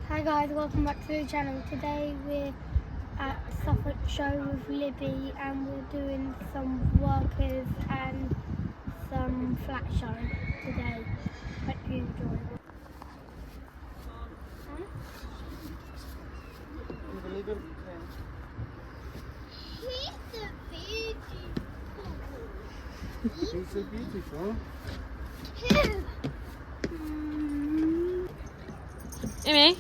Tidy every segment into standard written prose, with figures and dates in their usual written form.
Hi guys, welcome back to the channel. Today we're at Suffolk Show with Libby and we're doing some workers and some flat show today. Hope you enjoy. He's so beautiful. Amy,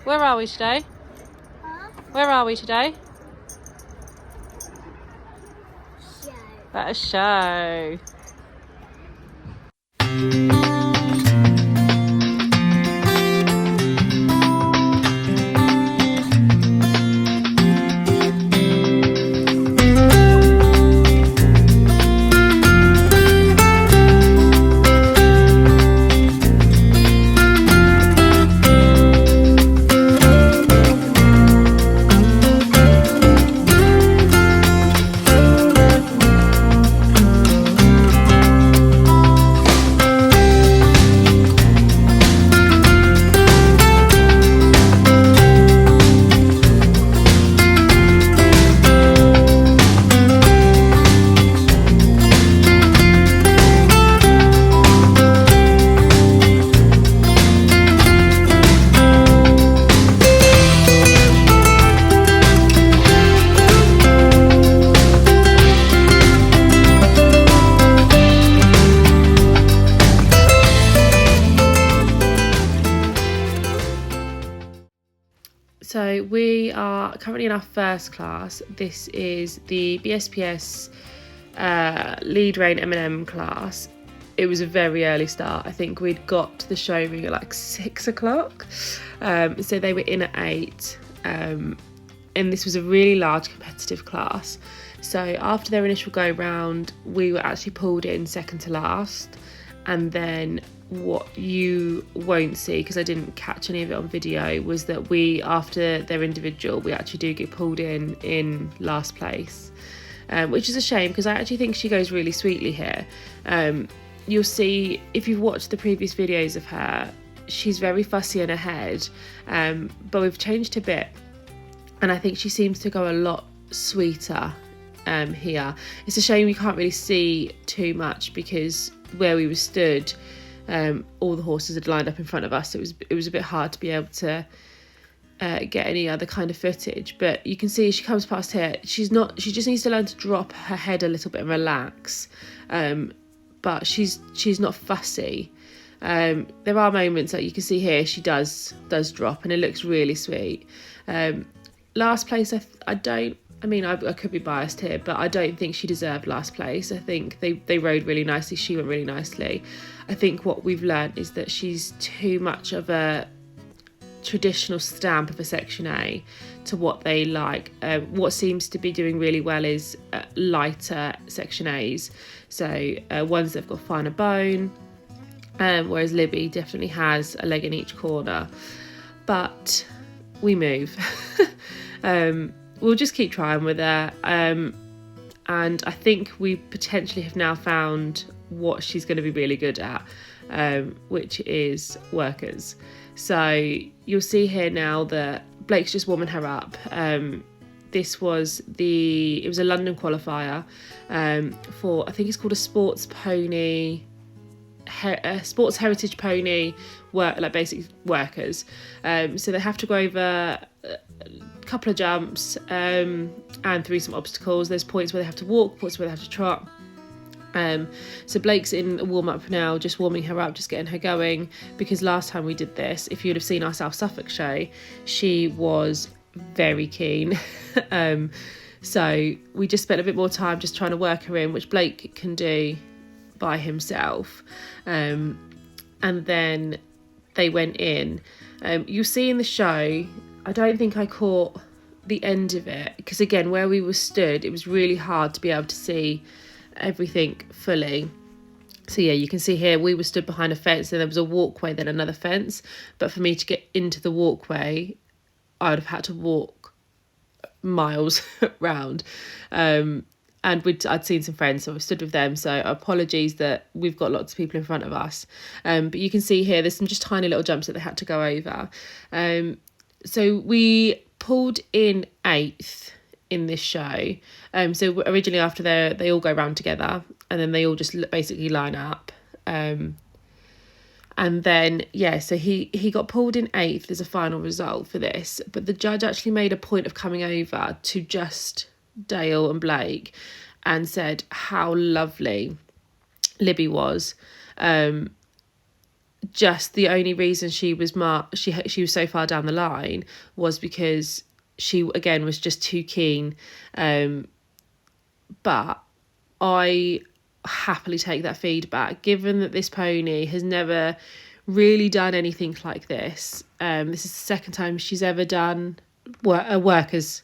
where are we today? Where are we today? Show. At a show. So we are currently in our first class. This is the BSPS lead rain M&M class. It was a very early start. I think we'd got to the showroom at like 6 o'clock. So they were in at 8. And this was a really large competitive class. So after their initial go round, we were actually pulled in second to last. And then what you won't see, because I didn't catch any of it on video, was that we, after their individual, we actually do get pulled in last place, which is a shame because I actually think she goes really sweetly here. You'll see, if you've watched the previous videos of her, she's very fussy in her head, but we've changed a bit and I think she seems to go a lot sweeter here. It's a shame you can't really see too much because where we were stood, all the horses had lined up in front of us. It was a bit hard to be able to get any other kind of footage, but you can see as she comes past here, she just needs to learn to drop her head a little bit and relax, but she's not fussy. There are moments that you can see here she does drop and it looks really sweet. Last place, I could be biased here, but I don't think she deserved last place. I think they rode really nicely. She went really nicely. I think what we've learned is that she's too much of a traditional stamp of a Section A to what they like. What seems to be doing really well is lighter Section A's. So ones that have got finer bone, whereas Libby definitely has a leg in each corner. But we move. We'll just keep trying with her, and I think we potentially have now found what she's going to be really good at, which is workers. So you'll see here now that Blake's just warming her up. It was a London qualifier for, I think it's called a sports heritage pony basic workers. So they have to go over couple of jumps and through some obstacles. There's points where they have to walk, points where they have to trot. So Blake's in a warm-up now, just warming her up, just getting her going, because last time we did this, if you'd have seen our South Suffolk show, she was very keen. So we just spent a bit more time just trying to work her in, which Blake can do by himself. And then they went in. You'll see in the show, I don't think I caught the end of it because, again, where we were stood, it was really hard to be able to see everything fully. So yeah, you can see here we were stood behind a fence and there was a walkway, then another fence. But for me to get into the walkway, I would have had to walk miles round. and I'd seen some friends, so I stood with them. So apologies that we've got lots of people in front of us. But you can see here, there's some just tiny little jumps that they had to go over. So we pulled in 8th in this show. So originally after they all go round together, and then they all just basically line up. And then, so he got pulled in 8th as a final result for this. But the judge actually made a point of coming over to just Dale and Blake and said how lovely Libby was. Just the only reason she was she was so far down the line was because she, again, was just too keen. But I happily take that feedback, given that this pony has never really done anything like this. This is the second time she's ever done a workers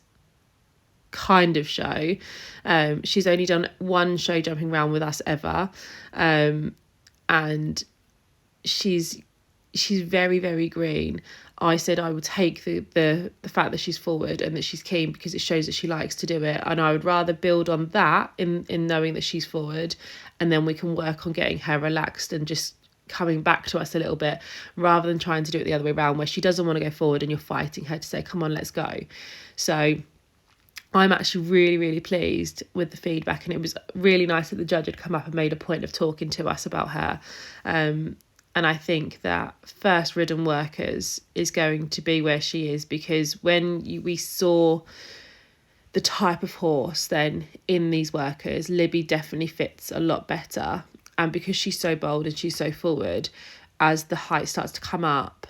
kind of show. She's only done one show jumping around with us ever, and she's very, very green. I said I would take the fact that she's forward and that she's keen, because it shows that she likes to do it, and I would rather build on that in knowing that she's forward, and then we can work on getting her relaxed and just coming back to us a little bit, rather than trying to do it the other way around, where she doesn't want to go forward and you're fighting her to say, come on, let's go. So I'm actually really, really pleased with the feedback, and it was really nice that the judge had come up and made a point of talking to us about her. And I think that first ridden workers is going to be where she is, because when we saw the type of horse then in these workers, Libby definitely fits a lot better. And because she's so bold and she's so forward, as the height starts to come up,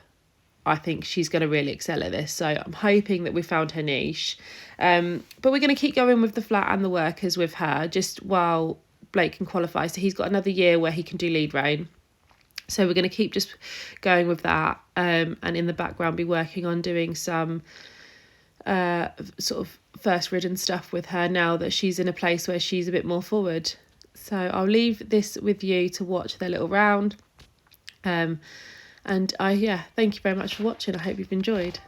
I think she's going to really excel at this. So I'm hoping that we found her niche. But we're going to keep going with the flat and the workers with her, just while Blake can qualify. So he's got another year where he can do lead rein. So we're going to keep just going with that, and in the background be working on doing some sort of first ridden stuff with her now that she's in a place where she's a bit more forward. So I'll leave this with you to watch their little round. And thank you very much for watching. I hope you've enjoyed.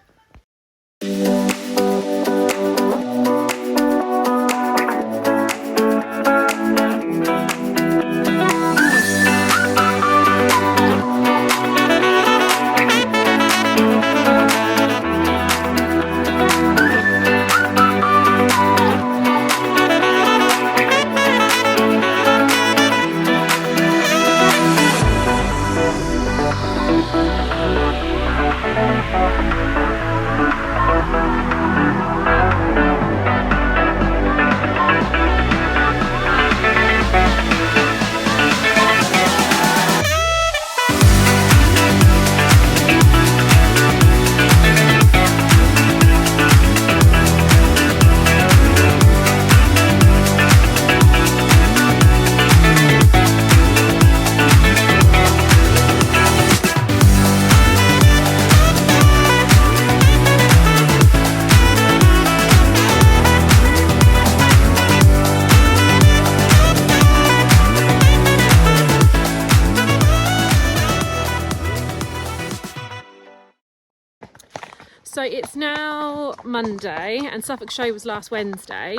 So it's now Monday and Suffolk Show was last Wednesday.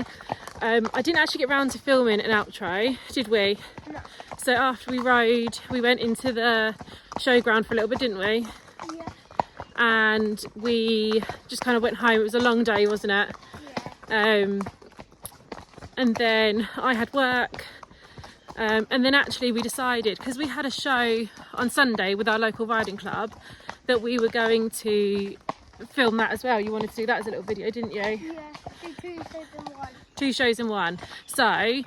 I didn't actually get round to filming an outro, did we? No. So after we rode, we went into the showground for a little bit, didn't we? Yeah. And we just kind of went home. It was a long day, wasn't it? Yeah. And then I had work. And then actually we decided, because we had a show on Sunday with our local riding club, that we were going to film that as well. You wanted to do that as a little video, didn't you? Yeah, do 2 shows in one. 2 shows in one. So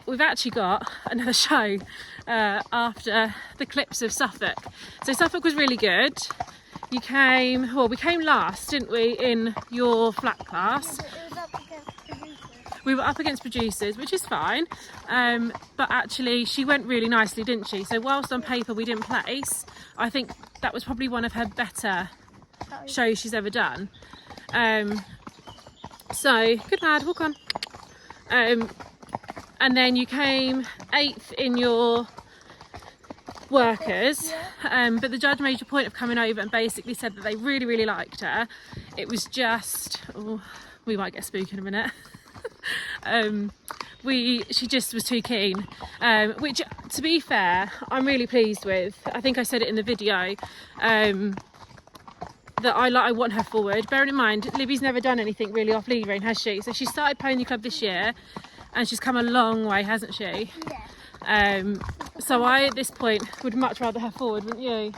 we've actually got another show after the clips of Suffolk. So Suffolk was really good. We came last, didn't we, in your flat class? Yeah, but it was up against producers. We were up against producers, which is fine. But actually she went really nicely, didn't she? So whilst on paper we didn't place, I think that was probably one of her better shows she's ever done. So good lad, walk on. And then you came 8th in your workers, but the judge made a point of coming over and basically said that they really, really liked her. It was just, we might get spooky in a minute. she just was too keen, which, to be fair, I'm really pleased with. I think I said it in the video, that I want her forward. Bearing in mind, Libby's never done anything really off lead rein, has she? So she started Pony Club this year, and she's come a long way, hasn't she? Yeah. So I, at this point, would much rather her forward, wouldn't you?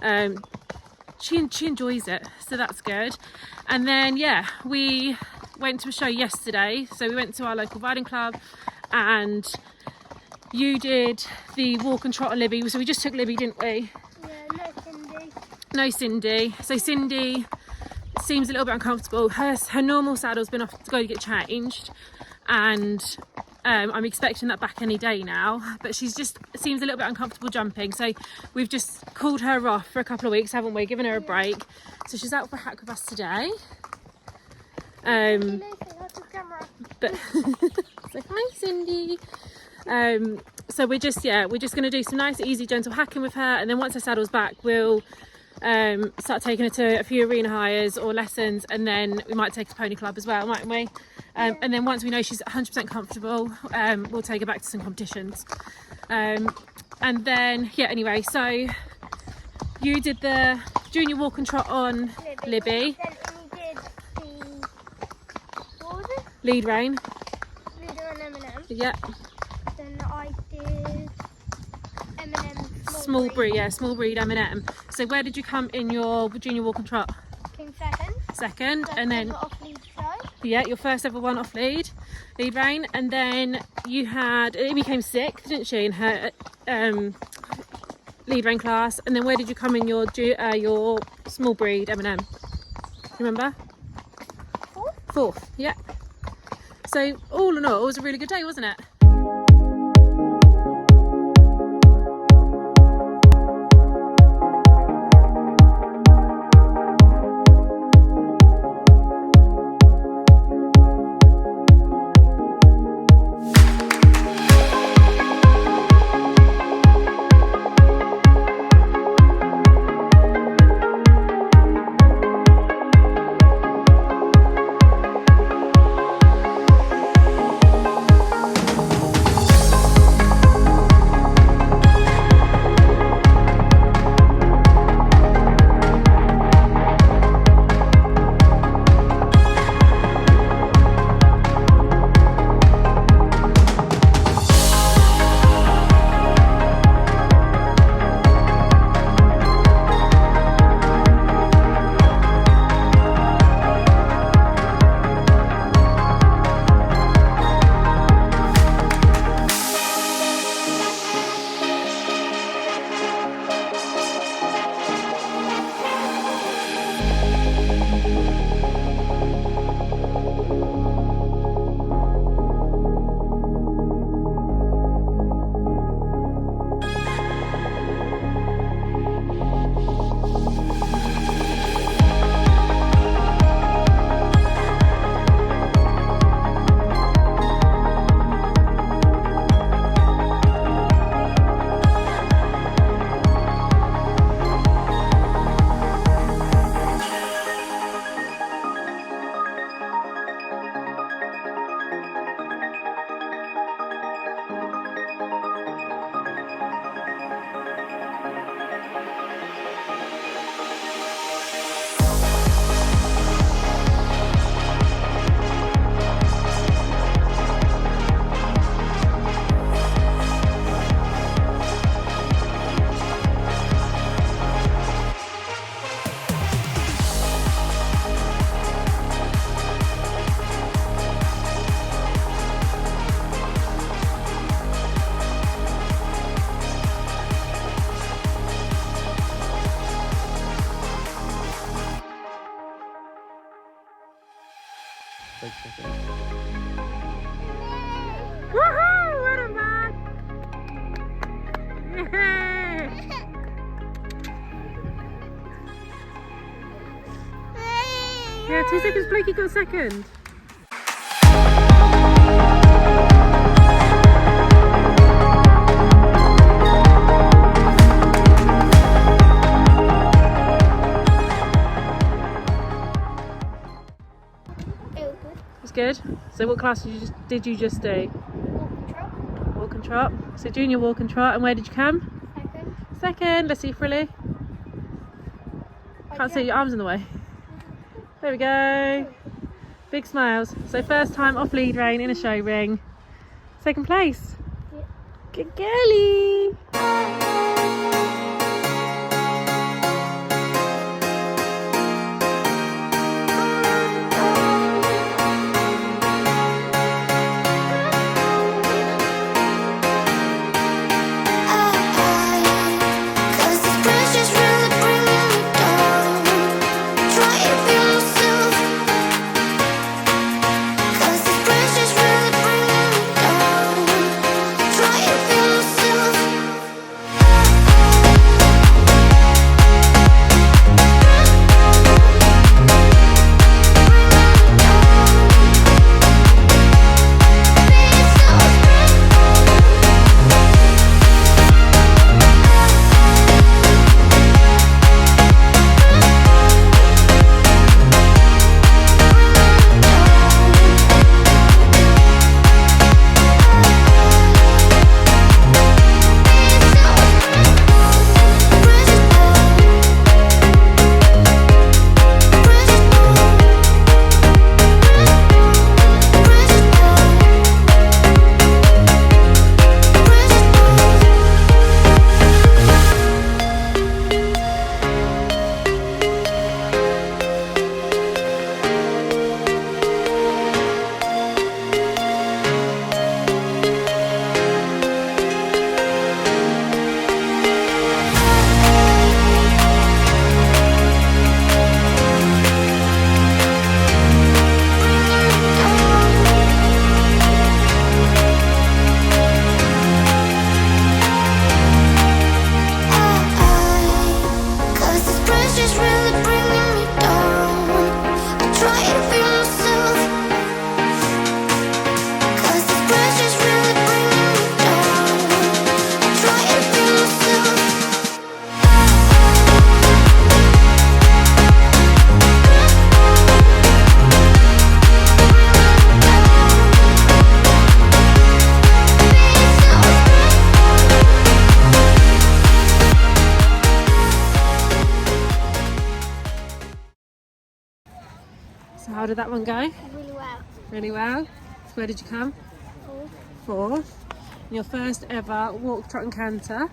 Yeah. She enjoys it, so that's good. And then, yeah, we went to a show yesterday. So we went to our local riding club, and you did the walk and trot on Libby. So we just took Libby, didn't we? Yeah, no Cindy. No Cindy. So Cindy seems a little bit uncomfortable. Her normal saddle's been off to go to get changed, and I'm expecting that back any day now, but she's just seems a little bit uncomfortable jumping. So we've just called her off for a couple of weeks, haven't we? Given her a break. So she's out for a hack with us today. But so hi Cindy. So we're just going to do some nice, easy, gentle hacking with her, and then once her saddle's back, we'll start taking her to a few arena hires or lessons, and then we might take her to Pony Club as well, mightn't we? And then once we know she's 100% comfortable, we'll take her back to some competitions. And then, yeah, anyway, so you did the junior walk and trot on Libby. Then we did the, what was it? Lead rein. Leader and M&M. Yeah. Then I did M&M Small breed M&M. So where did you come in your junior walk and trot? Came second. Second, and then Off lead show. yeah, your first ever one off lead rein, and then you had it became sixth, didn't she, in her lead rein class? And then where did you come in your small breed M&M? Remember? Fourth. Yeah. So all in all, it was a really good day, wasn't it? Woohoo! What a man! Yeah, 2 seconds. Blakey got second. good. So what class did you just do? Walk and trot. So junior walk and trot. And where did you come? Second. Let's see frilly. Can't see your arms in the way. There we go. Big smiles. So first time off lead rein in a show ring. Second place. Good girlie. So how did that one go? Really well. Really well. So where did you come? Fourth. Your first ever walk, trot and canter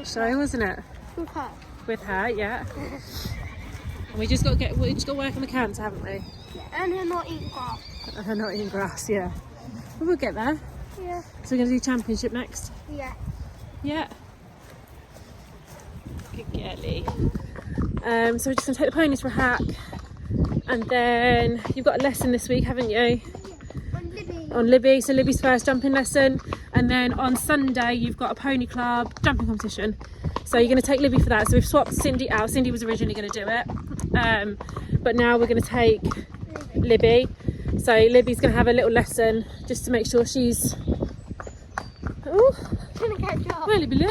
show, wasn't it? With her. With her, yeah. And we just got to work on the canter, haven't we? Yeah. And her not eating grass. And her not eating grass, yeah. But we'll get there. Yeah. So we're going to do championship next. Yeah. Yeah. Good girlie. So we're just going to take the ponies for a hack. And then you've got a lesson this week, haven't you? On Libby. On Libby. So Libby's first jumping lesson. And then on Sunday, you've got a pony club jumping competition. So you're going to take Libby for that. So we've swapped Cindy out. Cindy was originally going to do it. But now we're going to take Libby. So Libby's going to have a little lesson just to make sure she's... Oh, well, Libby,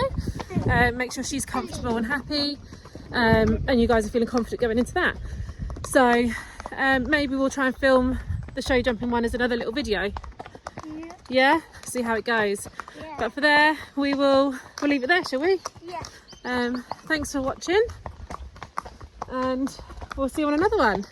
make sure she's comfortable and happy. And you guys are feeling confident going into that. So maybe we'll try and film the show jumping one as another little video. Yeah? See how it goes. Yeah. But for there, we'll leave it there, shall we? Yeah. Thanks for watching. And we'll see you on another one.